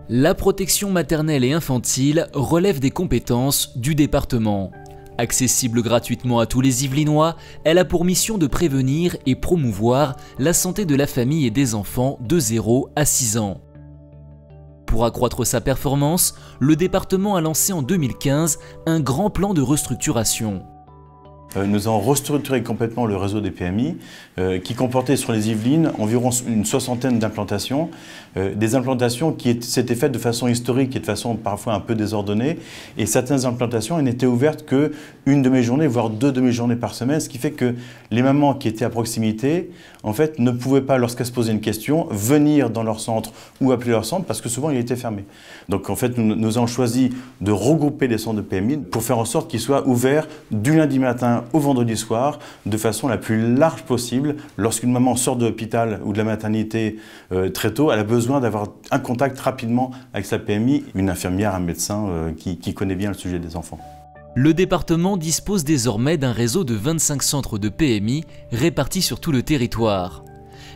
La protection maternelle et infantile relève des compétences du département. Accessible gratuitement à tous les Yvelinois, elle a pour mission de prévenir et promouvoir la santé de la famille et des enfants de 0 à 6 ans. Pour accroître sa performance, le département a lancé en 2015 un grand plan de restructuration. Nous avons restructuré complètement le réseau des PMI qui comportait sur les Yvelines environ une soixantaine d'implantations. Des implantations qui s'étaient faites de façon historique et de façon parfois un peu désordonnée. Et certaines implantations n'étaient ouvertes qu'une demi-journée, voire 2 demi-journées par semaine, ce qui fait que les mamans qui étaient à proximité, en fait, ne pouvaient pas, lorsqu'elles se posaient une question, venir dans leur centre ou appeler leur centre parce que souvent il était fermé. Donc en fait, nous avons choisi de regrouper les centres de PMI pour faire en sorte qu'ils soient ouverts du lundi matin au vendredi soir, de façon la plus large possible. Lorsqu'une maman sort de l'hôpital ou de la maternité très tôt, elle a besoin d'avoir un contact rapidement avec sa PMI, une infirmière, un médecin qui connaît bien le sujet des enfants. Le département dispose désormais d'un réseau de 25 centres de PMI répartis sur tout le territoire.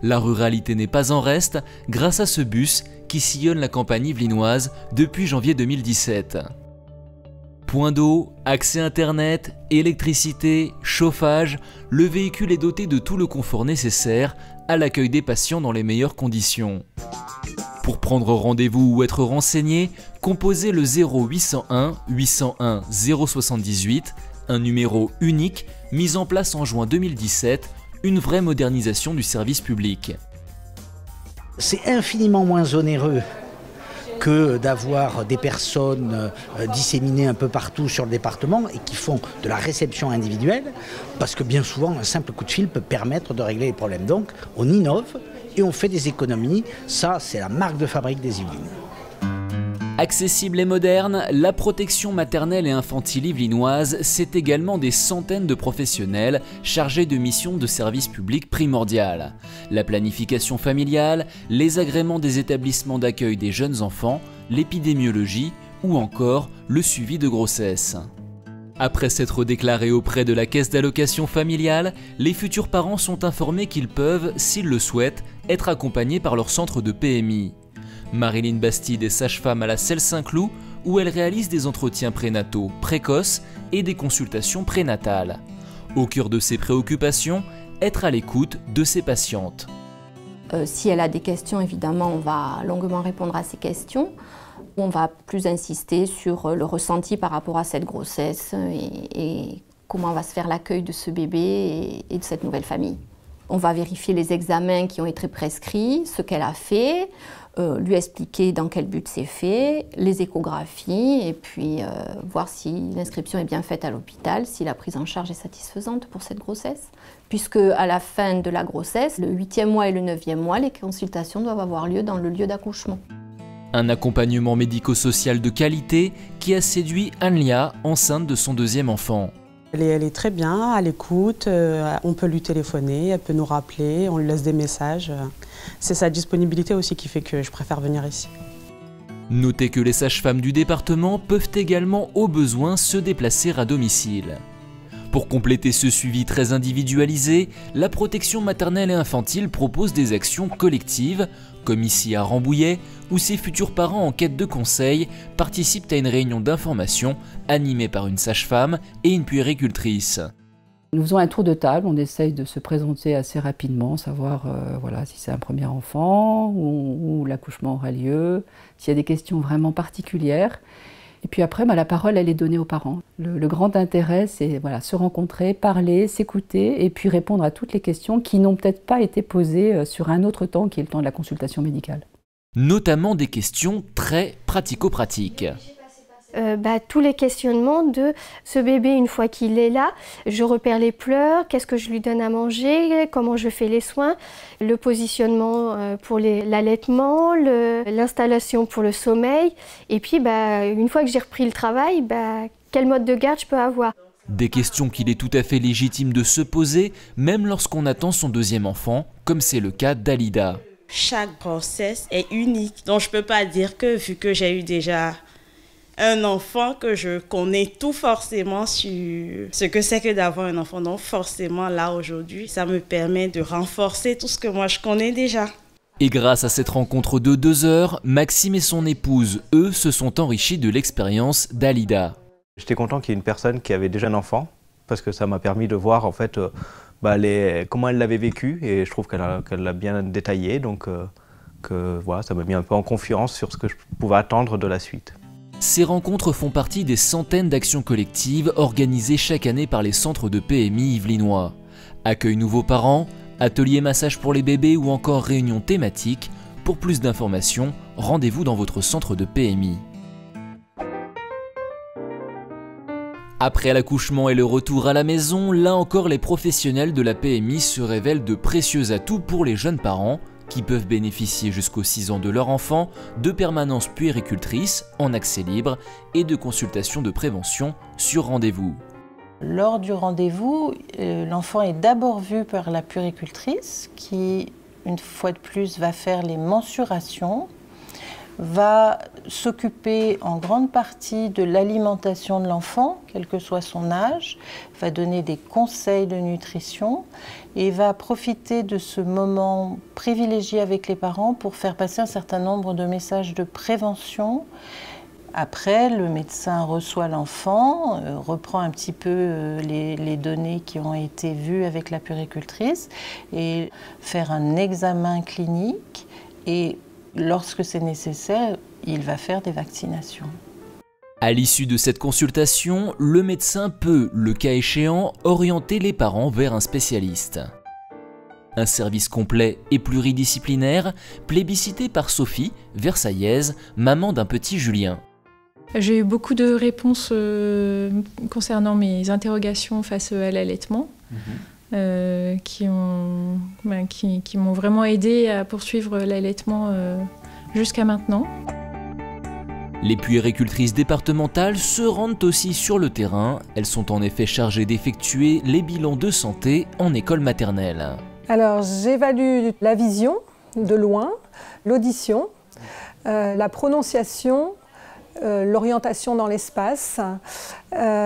La ruralité n'est pas en reste grâce à ce bus qui sillonne la campagne yvelinoise depuis janvier 2017. Point d'eau, accès internet, électricité, chauffage, le véhicule est doté de tout le confort nécessaire à l'accueil des patients dans les meilleures conditions. Pour prendre rendez-vous ou être renseigné, composez le 0801 801 078, un numéro unique mis en place en juin 2017, une vraie modernisation du service public. C'est infiniment moins onéreux que d'avoir des personnes disséminées un peu partout sur le département et qui font de la réception individuelle, parce que bien souvent un simple coup de fil peut permettre de régler les problèmes. Donc on innove et on fait des économies, ça c'est la marque de fabrique des Yvelines. Accessible et moderne, la protection maternelle et infantile yvelinoise, c'est également des centaines de professionnels chargés de missions de service public primordiales. La planification familiale, les agréments des établissements d'accueil des jeunes enfants, l'épidémiologie ou encore le suivi de grossesse. Après s'être déclarés auprès de la caisse d'allocation familiale, les futurs parents sont informés qu'ils peuvent, s'ils le souhaitent, être accompagnés par leur centre de PMI. Marilyn Bastide est sage-femme à la Selle Saint-Cloud où elle réalise des entretiens prénataux précoces et des consultations prénatales. Au cœur de ses préoccupations, être à l'écoute de ses patientes. Si elle a des questions, évidemment, on va longuement répondre à ces questions. On va plus insister sur le ressenti par rapport à cette grossesse et comment va se faire l'accueil de ce bébé et de cette nouvelle famille. On va vérifier les examens qui ont été prescrits, ce qu'elle a fait, lui expliquer dans quel but c'est fait, les échographies et puis voir si l'inscription est bien faite à l'hôpital, si la prise en charge est satisfaisante pour cette grossesse. Puisque à la fin de la grossesse, le 8e mois et le 9e mois, les consultations doivent avoir lieu dans le lieu d'accouchement. Un accompagnement médico-social de qualité qui a séduit Anlia, enceinte de son 2e enfant. Elle est très bien, à l'écoute, on peut lui téléphoner, elle peut nous rappeler, on lui laisse des messages. C'est sa disponibilité aussi qui fait que je préfère venir ici. Notez que les sages-femmes du département peuvent également au besoin se déplacer à domicile. Pour compléter ce suivi très individualisé, la protection maternelle et infantile propose des actions collectives, comme ici à Rambouillet, où ses futurs parents en quête de conseils participent à une réunion d'information animée par une sage-femme et une puéricultrice. Nous faisons un tour de table, on essaye de se présenter assez rapidement, savoir voilà, si c'est un premier enfant, où l'accouchement aura lieu, s'il y a des questions vraiment particulières. Et puis après, la parole, elle est donnée aux parents. Le grand intérêt, c'est voilà, se rencontrer, parler, s'écouter et puis répondre à toutes les questions qui n'ont peut-être pas été posées sur un autre temps, qui est le temps de la consultation médicale. Notamment des questions très pratico-pratiques. Tous les questionnements de ce bébé une fois qu'il est là, je repère les pleurs, qu'est-ce que je lui donne à manger, comment je fais les soins, le positionnement pour l'allaitement, l'installation pour le sommeil, et puis une fois que j'ai repris le travail, quel mode de garde je peux avoir. Des questions qu'il est tout à fait légitime de se poser, même lorsqu'on attend son 2e enfant, comme c'est le cas d'Alida. Chaque grossesse est unique, donc je ne peux pas dire que vu que j'ai eu déjà un enfant que je connais tout forcément sur ce que c'est que d'avoir un enfant. Donc forcément là aujourd'hui, ça me permet de renforcer tout ce que moi je connais déjà. Et grâce à cette rencontre de 2 heures, Maxime et son épouse, eux, se sont enrichis de l'expérience d'Alida. J'étais content qu'il y ait une personne qui avait déjà un enfant, parce que ça m'a permis de voir en fait comment elle l'avait vécu, et je trouve qu'elle l'a bien détaillé, donc voilà, ça m'a mis un peu en confiance sur ce que je pouvais attendre de la suite. Ces rencontres font partie des centaines d'actions collectives organisées chaque année par les centres de PMI yvelinois. Accueil nouveaux parents, ateliers massage pour les bébés ou encore réunions thématiques. Pour plus d'informations, rendez-vous dans votre centre de PMI. Après l'accouchement et le retour à la maison, là encore les professionnels de la PMI se révèlent de précieux atouts pour les jeunes parents qui peuvent bénéficier jusqu'aux 6 ans de leur enfant de permanences puéricultrices en accès libre et de consultations de prévention sur rendez-vous. Lors du rendez-vous, l'enfant est d'abord vu par la puéricultrice qui, une fois de plus, va faire les mensurations, va s'occuper en grande partie de l'alimentation de l'enfant, quel que soit son âge, va donner des conseils de nutrition et va profiter de ce moment privilégié avec les parents pour faire passer un certain nombre de messages de prévention. Après, le médecin reçoit l'enfant, reprend un petit peu les données qui ont été vues avec la puéricultrice et faire un examen clinique et lorsque c'est nécessaire, il va faire des vaccinations. À l'issue de cette consultation, le médecin peut, le cas échéant, orienter les parents vers un spécialiste. Un service complet et pluridisciplinaire, plébiscité par Sophie, versaillaise, maman d'un petit Julien. J'ai eu beaucoup de réponses concernant mes interrogations face à l'allaitement. Qui m'ont vraiment aidé à poursuivre l'allaitement jusqu'à maintenant. Les puéricultrices départementales se rendent aussi sur le terrain. Elles sont en effet chargées d'effectuer les bilans de santé en école maternelle. Alors j'évalue la vision de loin, l'audition, la prononciation, l'orientation dans l'espace, le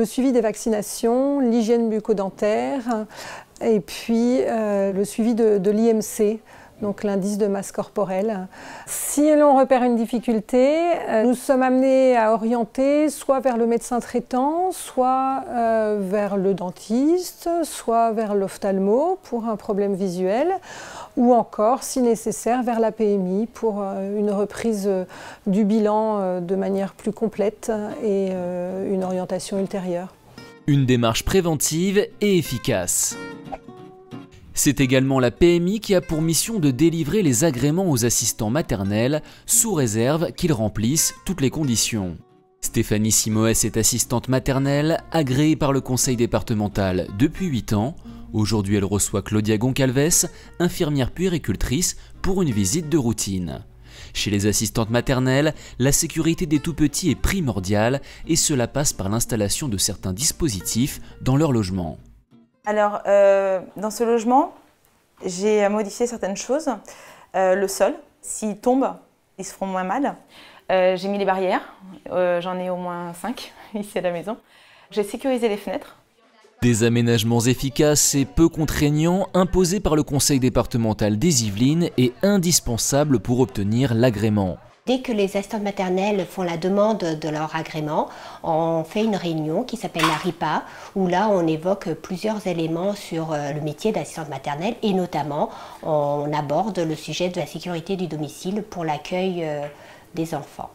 suivi des vaccinations, l'hygiène bucco-dentaire et puis le suivi de l'IMC, donc l'indice de masse corporelle. Si l'on repère une difficulté, nous sommes amenés à orienter soit vers le médecin traitant, soit vers le dentiste, soit vers l'ophtalmo pour un problème visuel, ou encore, si nécessaire, vers la PMI pour une reprise du bilan de manière plus complète et une orientation ultérieure. Une démarche préventive et efficace. C'est également la PMI qui a pour mission de délivrer les agréments aux assistants maternels sous réserve qu'ils remplissent toutes les conditions. Stéphanie Simoès est assistante maternelle, agréée par le conseil départemental depuis 8 ans. Aujourd'hui, elle reçoit Claudia Goncalves, infirmière puéricultrice, pour une visite de routine. Chez les assistantes maternelles, la sécurité des tout-petits est primordiale et cela passe par l'installation de certains dispositifs dans leur logement. Alors, dans ce logement, j'ai modifié certaines choses. Le sol, s'il tombe, ils se feront moins mal. J'ai mis les barrières, j'en ai au moins 5 ici à la maison. J'ai sécurisé les fenêtres. Des aménagements efficaces et peu contraignants imposés par le conseil départemental des Yvelines est indispensable pour obtenir l'agrément. Dès que les assistantes maternelles font la demande de leur agrément, on fait une réunion qui s'appelle la RIPA, où là on évoque plusieurs éléments sur le métier d'assistante maternelle et notamment on aborde le sujet de la sécurité du domicile pour l'accueil des enfants.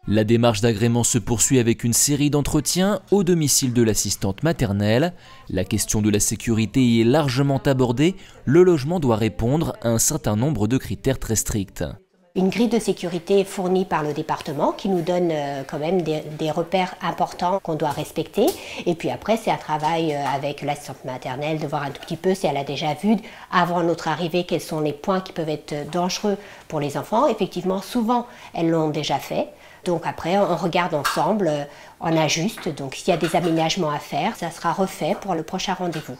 La démarche d'agrément se poursuit avec une série d'entretiens au domicile de l'assistante maternelle. La question de la sécurité y est largement abordée. Le logement doit répondre à un certain nombre de critères très stricts. Une grille de sécurité fournie par le département qui nous donne quand même des repères importants qu'on doit respecter. Et puis après, c'est un travail avec l'assistante maternelle de voir un tout petit peu si elle a déjà vu avant notre arrivée quels sont les points qui peuvent être dangereux pour les enfants. Effectivement, souvent, elles l'ont déjà fait. Donc après, on regarde ensemble, on ajuste. Donc s'il y a des aménagements à faire, ça sera refait pour le prochain rendez-vous.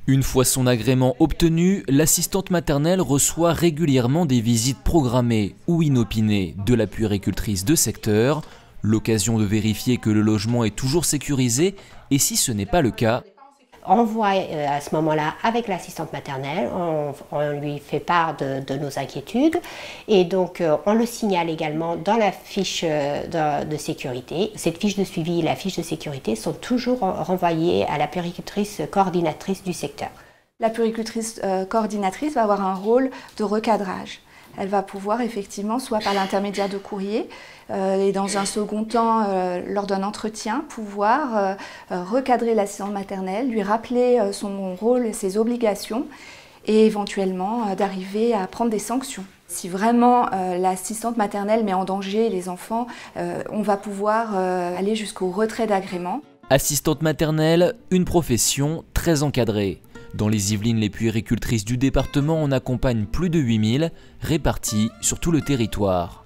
Une fois son agrément obtenu, l'assistante maternelle reçoit régulièrement des visites programmées ou inopinées de la puéricultrice de secteur, l'occasion de vérifier que le logement est toujours sécurisé et si ce n'est pas le cas. envoie à ce moment-là avec l'assistante maternelle, on lui fait part de nos inquiétudes et donc on le signale également dans la fiche de sécurité. Cette fiche de suivi et la fiche de sécurité sont toujours renvoyées à la puéricultrice coordinatrice du secteur. La puéricultrice coordinatrice va avoir un rôle de recadrage. Elle va pouvoir effectivement, soit par l'intermédiaire de courrier, et dans un second temps, lors d'un entretien, pouvoir recadrer l'assistante maternelle, lui rappeler son rôle et ses obligations, et éventuellement d'arriver à prendre des sanctions. Si vraiment l'assistante maternelle met en danger les enfants, on va pouvoir aller jusqu'au retrait d'agrément. Assistante maternelle, une profession très encadrée. Dans les Yvelines, les puéricultrices du département en accompagnent plus de 8000, répartis sur tout le territoire.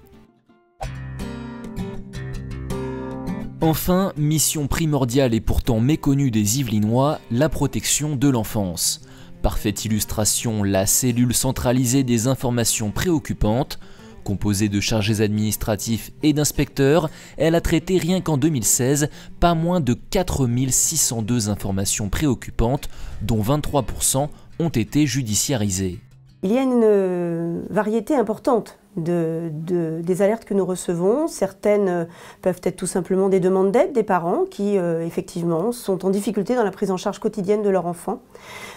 Enfin, mission primordiale et pourtant méconnue des Yvelinois, la protection de l'enfance. Parfaite illustration, la cellule centralisée des informations préoccupantes. Composée de chargés administratifs et d'inspecteurs, elle a traité rien qu'en 2016 pas moins de 4602 informations préoccupantes, dont 23% ont été judiciarisées. Il y a une variété importante des alertes que nous recevons. Certaines peuvent être tout simplement des demandes d'aide des parents qui, effectivement, sont en difficulté dans la prise en charge quotidienne de leur enfant.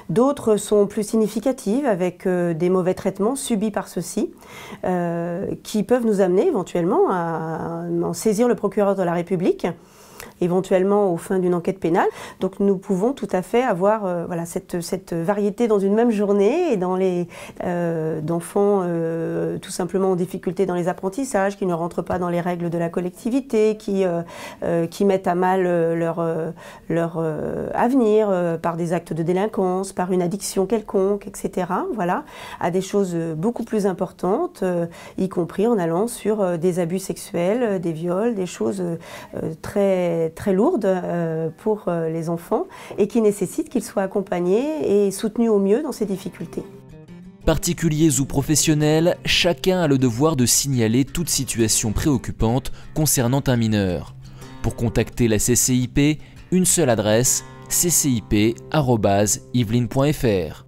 D'autres sont plus significatives avec des mauvais traitements subis par ceux-ci qui peuvent nous amener éventuellement à en saisir le procureur de la République, éventuellement aux fins d'une enquête pénale. Donc nous pouvons tout à fait avoir voilà, cette variété dans une même journée et dans les d'enfants tout simplement en difficulté dans les apprentissages, qui ne rentrent pas dans les règles de la collectivité, qui mettent à mal leur avenir par des actes de délinquance, par une addiction quelconque, etc. Voilà, à des choses beaucoup plus importantes, y compris en allant sur des abus sexuels, des viols, des choses très lourdes pour les enfants et qui nécessitent qu'ils soient accompagnés et soutenus au mieux dans ces difficultés. Particuliers ou professionnels, chacun a le devoir de signaler toute situation préoccupante concernant un mineur. Pour contacter la CCIP, une seule adresse, ccip@yvelines.fr.